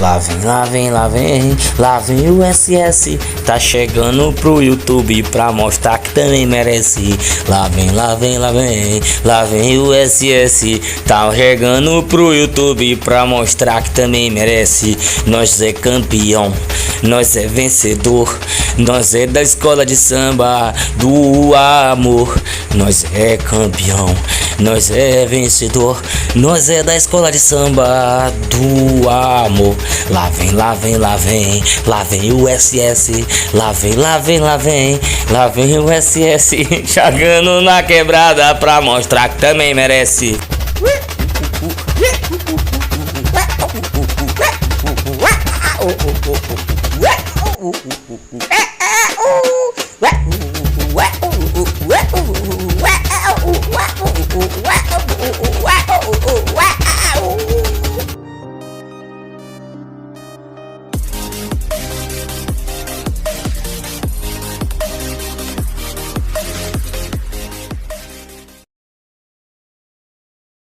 Lá vem, lá vem, lá vem, lá vem o SS. Tá chegando pro YouTube pra mostrar que também merece. Lá vem, lá vem, lá vem, lá vem o SS. Tá chegando pro YouTube pra mostrar que também merece. Nós é campeão, nós é vencedor. Nós é da escola de samba do amor. Nós é campeão, nós é vencedor. Nós é da escola de samba do amor. Lá vem, lá vem, lá vem, lá vem o SS. Lá vem, lá vem, lá vem, lá vem o SS. Chegando na quebrada pra mostrar que também merece.